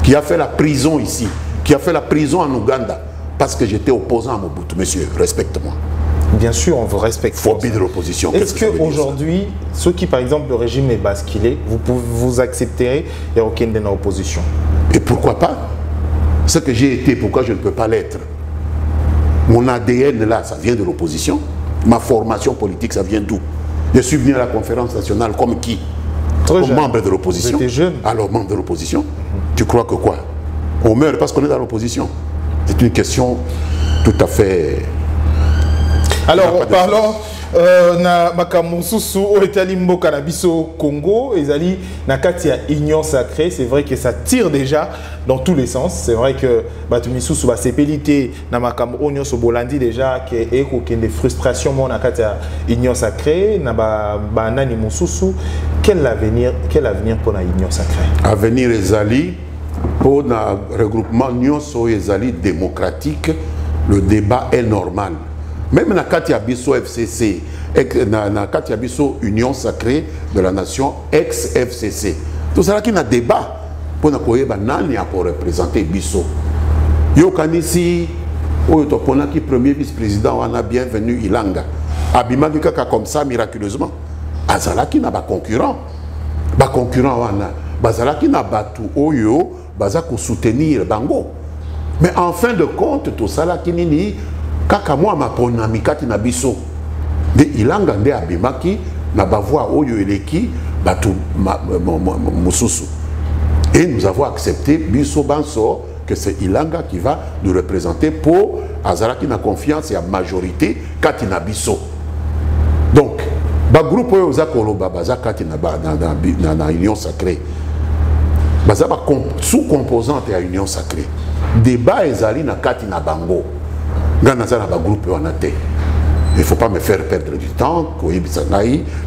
Speaker 1: qui a fait la prison ici, qui a fait la prison en Ouganda, parce que j'étais opposant à Mobutu. Monsieur, respecte-moi.
Speaker 2: Bien sûr, on vous respecte.
Speaker 1: Phobie de l'opposition.
Speaker 2: Est-ce qu'aujourd'hui, ceux qui, par exemple, le régime est basculé, vous accepterez et aucun de l'opposition?
Speaker 1: Et pourquoi pas? Ce que j'ai été, pourquoi je ne peux pas l'être? Mon ADN, là, ça vient de l'opposition. Ma formation politique, ça vient d'où? Je suis venu à la conférence nationale comme qui? Comme membre de l'opposition.
Speaker 2: J'étais jeune.
Speaker 1: Alors, membre de l'opposition. Tu crois que quoi? On meurt parce qu'on est dans l'opposition? C'est une question tout à fait...
Speaker 2: Alors, parlons na makamususu au Italie mboka na biso Congo, ezali na kati ya union sacrée. C'est vrai que ça tire déjà dans tous les sens. C'est vrai que batumisusu ba sepelité na makamu onyo so bolandi déjà que eko kende frustration mon na kati ya union sacrée na ba nani mususu. Quel avenir pour la union sacrée? Avenir
Speaker 1: ezali pour le regroupement union so ezali démocratique. Le débat est normal. Même dans Katia Bisso FCC, dans Katia Bisso Union Sacrée de la Nation ex-FCC. Tout ça qui a un débat pour nous représenter Bisso. Yo Kanisi, qui premier vice-président, on a bienvenu Ilanga. abimaki kaka comme ça miraculeusement. Azalaki na ba concurrent. Ba concurrent wana bazalaki na batu oyo baza ko soutenir bango. Mais en fin de compte to salaki nini kaka moi ma ponami kati na biso. De ilanga nde abimaki na ba voix oyo eleki batu mususu. Et nous avons accepté biso banso que c'est Ilanga qui va nous représenter pour azalaki na confiance et à majorité kati na biso. Donc ba groupe oyo za koloba baza kati na union sacrée. Baza ba sous-composante à union sacrée. Débat ezali na kati na bango. Ngana za na ba groupe wana te. Il ne faut pas me faire perdre du temps,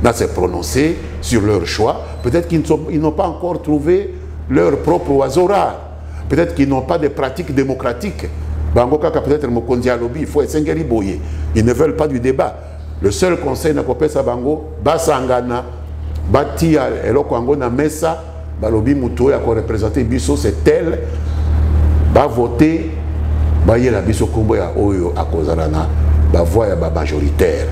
Speaker 1: na se prononcer sur leur choix. Peut-être qu'ils n'ont pas encore trouvé leur propre oiseau rare. Peut-être qu'ils n'ont pas de pratiques démocratiques. Bango kaka peut-être mokonzi alobi, il faut esengeli boye. Ils ne veulent pas du débat. Le seul conseil na kopesa bango basangana batia eloko ango na mesa balobi muto ya ko représenter biso c'est tel ba voter ba yela biso kombo ya oyo akozala na ba voix ya ba majoritaire.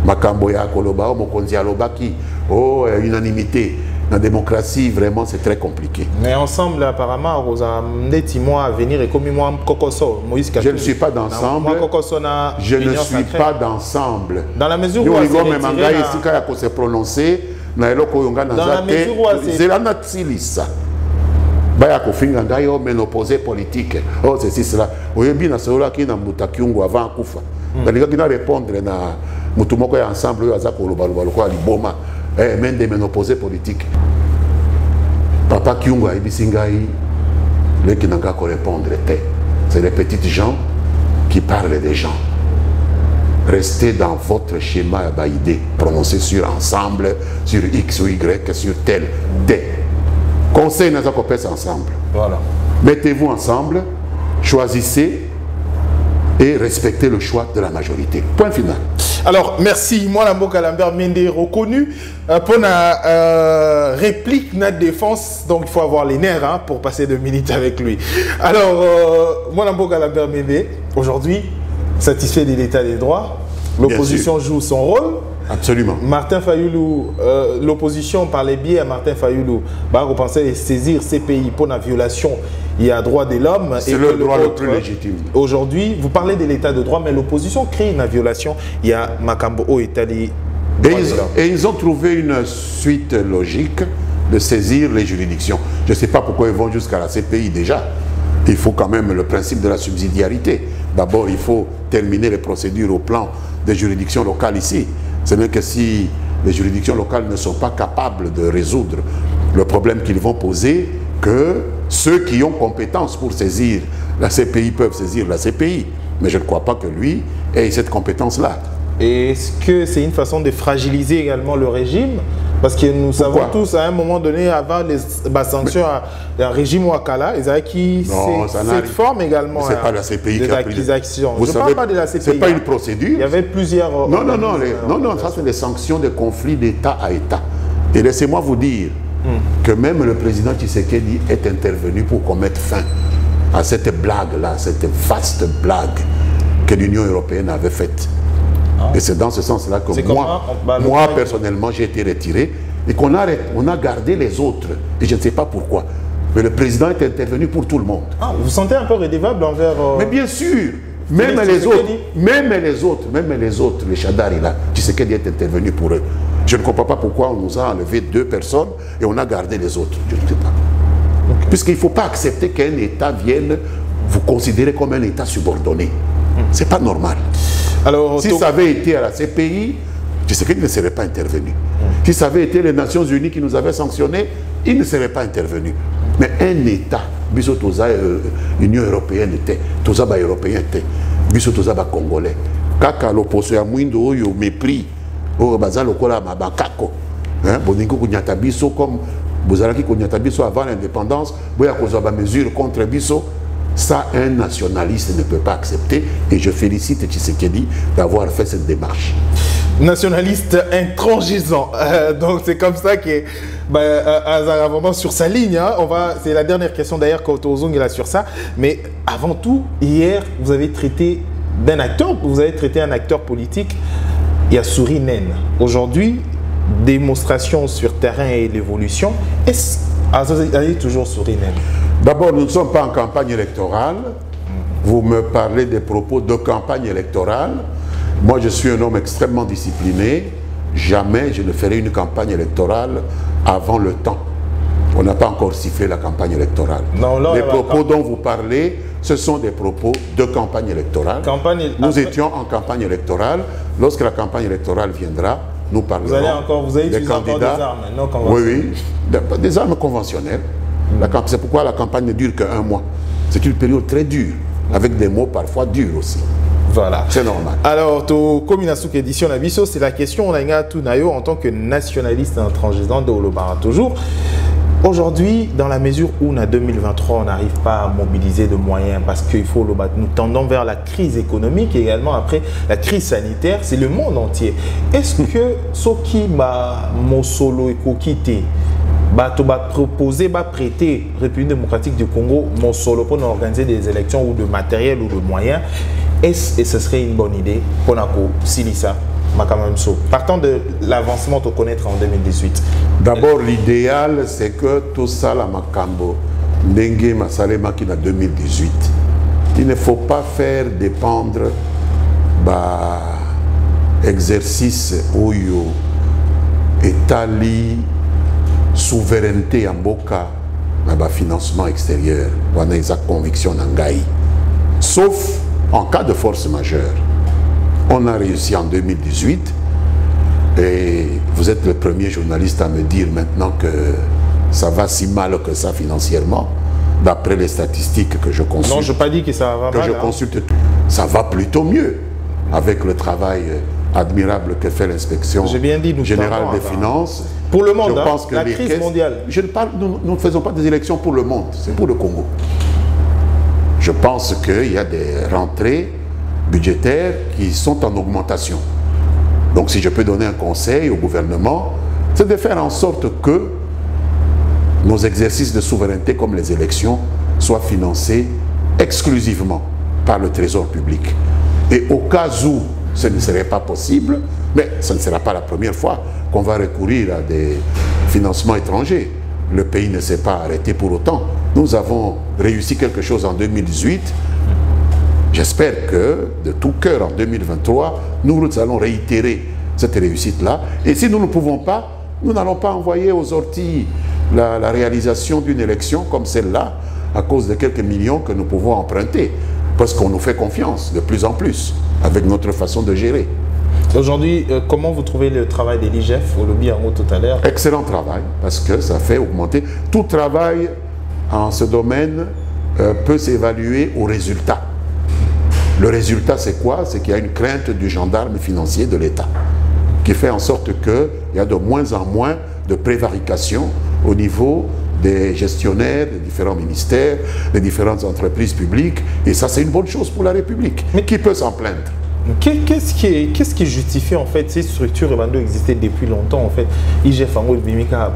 Speaker 1: Makambo ya koloba mokonzi alobaki unanimité. La démocratie, vraiment, c'est très compliqué.
Speaker 2: Mais ensemble, apparemment, Rosa Ndetimo à venir et comme moi, Kokoso, Moïse Katou.
Speaker 1: Je ne suis pas d'ensemble. Je ne suis pas d'ensemble.
Speaker 2: Dans la mesure où
Speaker 1: on se prononcer, dans la mesure où c'est la Tsilisa. Baya kofinga ngayo mais l'opposé politique. Oh c'est cela. Oyebi na sola ki na mutakiungu avant kufa. Dalika kina répondre na mutumoko ya ensemble yo azako lobalo liboma. Même des opposés politiques. Papa Kyunga et Bisingaï, les qui n'ont qu'à répondre, c'est les petites gens qui parlent des gens. Restez dans votre schéma idée, prononcez sur ensemble, sur X ou Y, sur tel, T. Conseil n'a pas ensemble.
Speaker 2: Voilà.
Speaker 1: Mettez-vous ensemble, choisissez et respectez le choix de la majorité. Point final.
Speaker 2: Alors, merci. Moi, Mboka Lambert Mende reconnu pour la réplique, notre défense. Donc, il faut avoir les nerfs pour passer 2 minutes avec lui. Alors, moi, Mboka Lambert Mende, aujourd'hui, satisfait de l'état des droits. L'opposition joue son rôle.
Speaker 1: Absolument.
Speaker 2: Martin Fayoulou, l'opposition par les biais à Martin Fayoulou, vous pensez saisir ces pays pour la violation. Il y a droit de l'homme.
Speaker 1: C'est le droit le plus légitime.
Speaker 2: Aujourd'hui, vous parlez de l'état de droit, mais l'opposition crée une violation. Il y a Makambo au Italie.
Speaker 1: Et ils ont trouvé une suite logique de saisir les juridictions. Je ne sais pas pourquoi ils vont jusqu'à la CPI déjà. Il faut quand même le principe de la subsidiarité. D'abord, il faut terminer les procédures au plan des juridictions locales ici. Ce n'est que si les juridictions locales ne sont pas capables de résoudre le problème qu'ils vont poser, que ceux qui ont compétence pour saisir la CPI peuvent saisir la CPI. Mais je ne crois pas que lui ait cette compétence-là.
Speaker 2: Est-ce que c'est une façon de fragiliser également le régime? Parce que nous savons tous, à un moment donné, avant les sanctions à régime Ouakala, ils avaient qui cette forme également.
Speaker 1: Ce n'est pas la CPI qui a pris
Speaker 2: des actions.
Speaker 1: Je ne parle pas de la CPI. Ce n'est pas une procédure.
Speaker 2: Il y avait plusieurs...
Speaker 1: Non, ça c'est des sanctions de conflits d'État à État. Et laissez-moi vous dire que même le président Tshisekedi est intervenu pour qu'on mette fin à cette blague-là, cette vaste blague que l'Union européenne avait faite. Et c'est dans ce sens-là que moi personnellement, j'ai été retiré et qu'on a gardé les autres. Et je ne sais pas pourquoi. Mais le président est intervenu pour tout le monde.
Speaker 2: Ah, vous vous sentez un peu redevable envers...
Speaker 1: Mais bien sûr, même les autres, les Chadari là, Tshisekedi est intervenu pour eux. Je ne comprends pas pourquoi on nous a enlevé 2 personnes et on a gardé les autres. Je ne sais pas. Okay. Puisqu'il ne faut pas accepter qu'un État vienne vous considérer comme un État subordonné. Ce n'est pas normal. Alors, si ça avait été à la CPI, Tshisekedi ne serait pas intervenu. Si ça avait été les Nations Unies qui nous avaient sanctionnés, il ne serait pas intervenu. Mais un État, biso toza Union européenne était, toza ba européen était, biso toza ba congolais. Kaka l'opposition ya mwindo oyo mépris, o baza lokola mabakako. Hein, boningo kunyata biso comme bozalaki kunyata biso avant l'indépendance, boya kozwa ba mesure contre biso. Ça, un nationaliste ne peut pas accepter et je félicite Tshisekedi d'avoir fait cette démarche.
Speaker 2: Nationaliste intransigeant. Donc c'est comme ça que vraiment sur sa ligne. Hein, c'est la dernière question d'ailleurs quand Ozong est là sur ça. Mais avant tout, hier, vous avez traité d'un acteur, vous avez traité un acteur politique il y a souris naine. Aujourd'hui, démonstration sur terrain et l'évolution, est-ce qu'il y a toujours souris naine?
Speaker 1: D'abord, nous ne sommes pas en campagne électorale. Vous me parlez des propos de campagne électorale. Moi, je suis un homme extrêmement discipliné. Jamais je ne ferai une campagne électorale avant le temps. On n'a pas encore sifflé la campagne électorale. Non, là, les propos dont vous parlez, ce sont des propos de campagne électorale. Nous étions en campagne électorale. Lorsque la campagne électorale viendra, nous parlerons
Speaker 2: vous allez
Speaker 1: des candidats. Des armes non conventionnelles. Oui, des armes conventionnelles. C'est pourquoi la campagne ne dure qu'un mois. C'est une période très dure, avec des mots parfois durs aussi.
Speaker 2: Voilà.
Speaker 1: C'est normal.
Speaker 2: Alors, comme une édition Nabiso, c'est la question on a tout nayo en tant que nationaliste intransigeant de Olobara toujours. Aujourd'hui, dans la mesure où en 2023, on n'arrive pas à mobiliser de moyens parce qu'il faut le battre, nous tendons vers la crise économique et également après la crise sanitaire, c'est le monde entier. Est-ce que ce qui m'a solo et kokité, proposer, prêter République démocratique du Congo mon solo pour organiser des élections ou de matériel ou de moyens, est-ce que ce serait une bonne idée pour Silissa? Partant de l'avancement de connaître en 2018.
Speaker 1: D'abord, l'idéal, c'est que tout ça, la Makambo, Ndenge Masalema qui en 2018, il ne faut pas faire dépendre exercice Oyo, Étali, souveraineté en Boka, financement extérieur, on a une conviction Nangaï. Sauf en cas de force majeure. On a réussi en 2018 et vous êtes le premier journaliste à me dire maintenant que ça va si mal que ça financièrement, d'après les statistiques que je consulte.
Speaker 2: Non, je n'ai pas dit que ça va mal.
Speaker 1: Je consulte, ça va plutôt mieux avec le travail admirable que fait l'inspection générale des finances.
Speaker 2: Pour le monde, je pense que la crise mondiale.
Speaker 1: Nous ne faisons pas des élections pour le monde, c'est pour le Congo. Je pense qu'il y a des rentrées budgétaires qui sont en augmentation. Donc si je peux donner un conseil au gouvernement, c'est de faire en sorte que nos exercices de souveraineté comme les élections soient financés exclusivement par le trésor public. Et au cas où ce ne serait pas possible, mais ce ne sera pas la première fois qu'on va recourir à des financements étrangers. Le pays ne s'est pas arrêté pour autant. Nous avons réussi quelque chose en 2018. J'espère que, de tout cœur, en 2023, nous allons réitérer cette réussite-là. Et si nous ne pouvons pas, nous n'allons pas envoyer aux orties la réalisation d'une élection comme celle-là, à cause de quelques millions que nous pouvons emprunter. Parce qu'on nous fait confiance de plus en plus, avec notre façon de gérer.
Speaker 2: Aujourd'hui, comment vous trouvez le travail de l'IGF, au lobby en haut tout à l'heure?
Speaker 1: Excellent travail, parce que ça fait augmenter. Tout travail en ce domaine peut s'évaluer au résultat. Le résultat, c'est quoi? C'est qu'il y a une crainte du gendarme financier de l'État qui fait en sorte qu'il y a de moins en moins de prévarication au niveau des gestionnaires, des différents ministères, des différentes entreprises publiques. Et ça, c'est une bonne chose pour la République. Mais qui peut s'en plaindre?
Speaker 2: Qu'est-ce qui justifie en fait ces structures existaient depuis longtemps en fait? IGF Ango Bimika,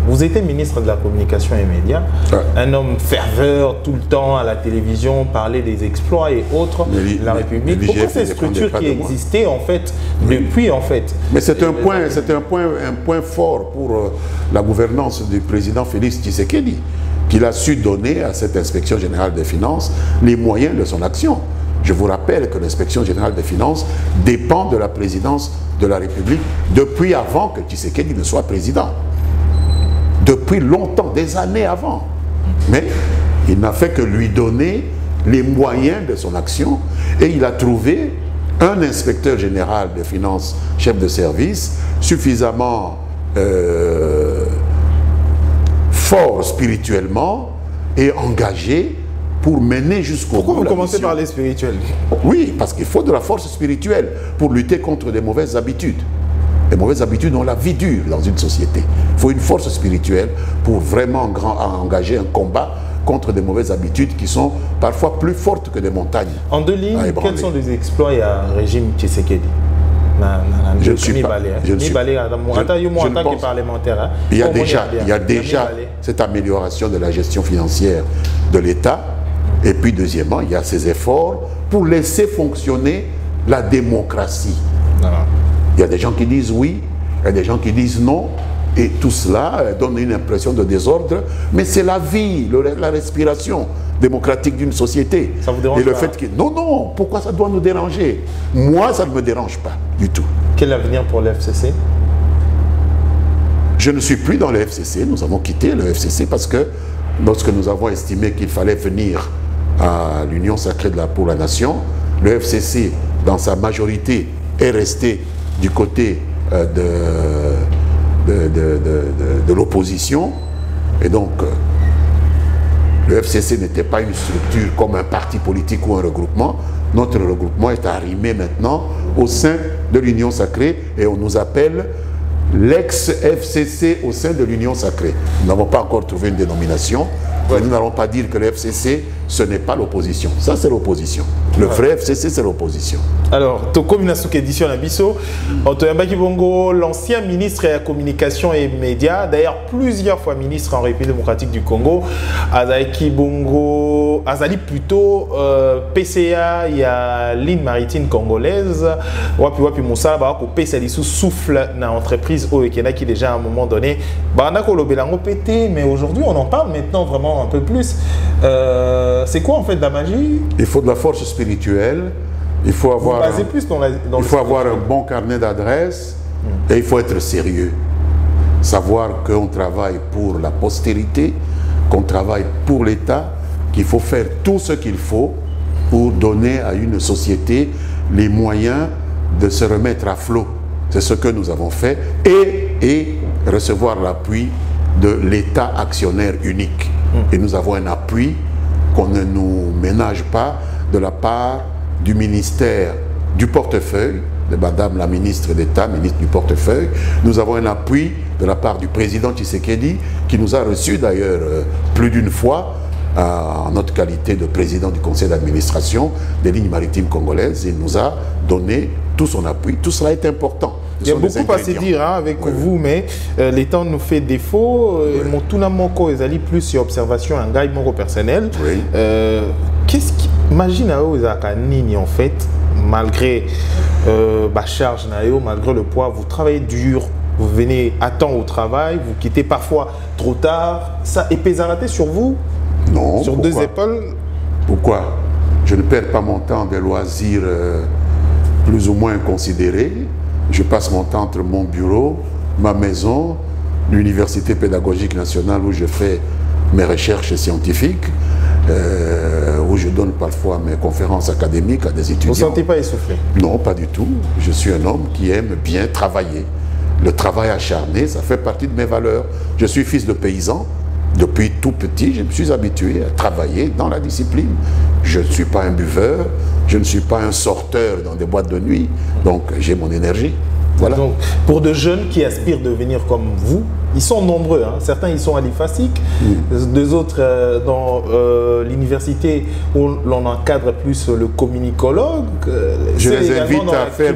Speaker 2: vous étiez ministre de la communication et médias, un homme ferveur tout le temps à la télévision, parler des exploits et autres de la République. Pourquoi ces structures qui existaient en fait depuis en fait?
Speaker 1: Mais c'est un point fort pour la gouvernance du président Félix Tshisekedi, qu'il a su donner à cette inspection générale des finances les moyens de son action. Je vous rappelle que l'inspection générale des finances dépend de la présidence de la République depuis avant que Tshisekedi ne soit président. Depuis longtemps, des années avant. Mais il n'a fait que lui donner les moyens de son action et il a trouvé un inspecteur général des finances, chef de service, suffisamment fort spirituellement et engagé pour mener jusqu'au bout.
Speaker 2: Pourquoi vous commencez par les spirituels?
Speaker 1: Oui, parce qu'il faut de la force spirituelle pour lutter contre des mauvaises habitudes. Les mauvaises habitudes ont la vie dure dans une société. Il faut une force spirituelle pour vraiment engager un combat contre des mauvaises habitudes qui sont parfois plus fortes que des montagnes.
Speaker 2: En deux lignes, quels sont les exploits à régime Tshisekedi?
Speaker 1: Je ne suis pas. Il y a déjà cette amélioration de la gestion financière de l'État. Et puis, deuxièmement, il y a ces efforts pour laisser fonctionner la démocratie. Il y a des gens qui disent oui, il y a des gens qui disent non. Et tout cela donne une impression de désordre. Mais c'est la vie, la respiration démocratique d'une société.
Speaker 2: Ça vous dérange
Speaker 1: et le
Speaker 2: pas?
Speaker 1: fait que... Non, non, pourquoi ça doit nous déranger? Moi, ça ne me dérange pas du tout.
Speaker 2: Quel avenir pour le FCC?
Speaker 1: Je ne suis plus dans le FCC. Nous avons quitté le FCC parce que lorsque nous avons estimé qu'il fallait venir à l'Union sacrée pour la nation, le FCC, dans sa majorité, est resté du côté de l'opposition. Et donc, le FCC n'était pas une structure comme un parti politique ou un regroupement. Notre regroupement est arrimé maintenant au sein de l'Union sacrée et on nous appelle l'ex-FCC au sein de l'Union sacrée. Nous n'avons pas encore trouvé une dénomination. Nous n'allons pas dire que le FCC, ce n'est pas l'opposition. Ça, c'est l'opposition. Le vrai FCC, c'est l'opposition.
Speaker 2: Alors, Toko Minasuke édition Nabiso, Otoyambaki Bongo, l'ancien ministre de la Communication et Médias, d'ailleurs plusieurs fois ministre en République démocratique du Congo, Azaki Bongo, Azali plutôt PCA, il y a ligne maritime congolaise, Wapi Moussa, Barako PCA souffle dans l'entreprise Oekena qui déjà à un moment donné, Barnako Lobelango pété, mais aujourd'hui on en parle maintenant vraiment un peu plus. C'est quoi en fait la magie? Il
Speaker 1: faut de la force spirituelle, il faut avoir, avoir un bon carnet d'adresses et il faut être sérieux. Savoir qu'on travaille pour la postérité, qu'on travaille pour l'État, qu'il faut faire tout ce qu'il faut pour donner à une société les moyens de se remettre à flot. C'est ce que nous avons fait et recevoir l'appui de l'État actionnaire unique. Et nous avons un appui qu'on ne nous ménage pas de la part du ministère du portefeuille, de Madame la ministre d'État, ministre du portefeuille. Nous avons un appui de la part du président Tshisekedi, qui nous a reçus d'ailleurs plus d'une fois en notre qualité de président du conseil d'administration des lignes maritimes congolaises. Il nous a donné tout son appui. Tout cela est important.
Speaker 2: Il y a beaucoup à se dire avec vous, mais les temps nous fait défaut. Mon tout moko ezali plus sur observation un gars moko personnel. Qu'est-ce qui imagine aux Nini en fait, malgré la charge malgré le poids, vous travaillez dur, vous venez à temps au travail, vous quittez parfois trop tard. Ça est pesaraté sur vous?
Speaker 1: Non.
Speaker 2: Sur deux épaules?
Speaker 1: Pourquoi? Je ne perds pas mon temps des loisirs plus ou moins considérés. Je passe mon temps entre mon bureau, ma maison, l'université pédagogique nationale où je fais mes recherches scientifiques, où je donne parfois mes conférences académiques à des étudiants.
Speaker 2: Vous ne vous sentez pas essoufflé?
Speaker 1: Non, pas du tout. Je suis un homme qui aime bien travailler. Le travail acharné, ça fait partie de mes valeurs. Je suis fils de paysan. Depuis tout petit, je me suis habitué à travailler dans la discipline. Je ne suis pas un buveur, je ne suis pas un sorteur dans des boîtes de nuit, donc j'ai mon énergie. Voilà. Donc,
Speaker 2: pour de jeunes qui aspirent à devenir comme vous, ils sont nombreux. Hein. Certains, ils sont à l'IFASIC, deux autres dans l'université où l'on encadre plus le communicologue.
Speaker 1: Je les invite à faire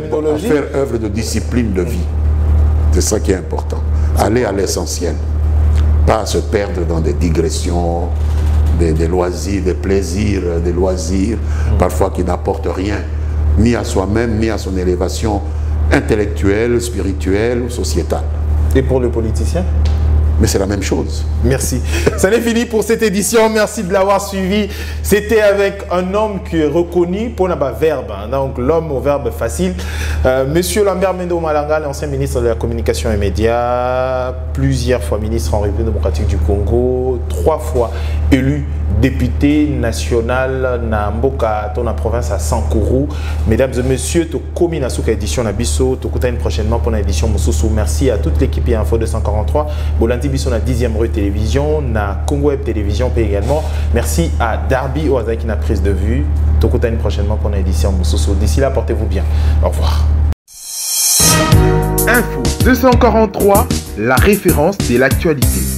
Speaker 1: œuvre de discipline de vie. C'est ça qui est important. Aller à l'essentiel. Pas se perdre dans des digressions, des loisirs, des plaisirs, des loisirs, parfois qui n'apportent rien, ni à soi-même, ni à son élévation intellectuelle, spirituelle ou sociétale.
Speaker 2: Et pour le politicien?
Speaker 1: Mais c'est la même chose.
Speaker 2: Merci. Ça n'est fini pour cette édition. Merci de l'avoir suivi. C'était avec un homme qui est reconnu pour le verbe. Hein. Donc l'homme au verbe facile. Monsieur Lambert Mendo Malanga, l'ancien ministre de la Communication et Médias, plusieurs fois ministre en République démocratique du Congo, 3 fois élu député national na Mboka, dans la province à Sankourou. Mesdames et messieurs, tu commis na souka édition na biso, tu coûtes prochainement pour l'édition Moussoussou. Merci à toute l'équipe et Info 243. Bolanti biso na 10e rue télévision, na Congo Web Télévision également. Merci à Darby Oazaki qui n'a prise de vue. Tu coûtes prochainement pour l'édition Moussoussou. D'ici là, portez-vous bien. Au revoir.
Speaker 3: Info 243, la référence de l'actualité.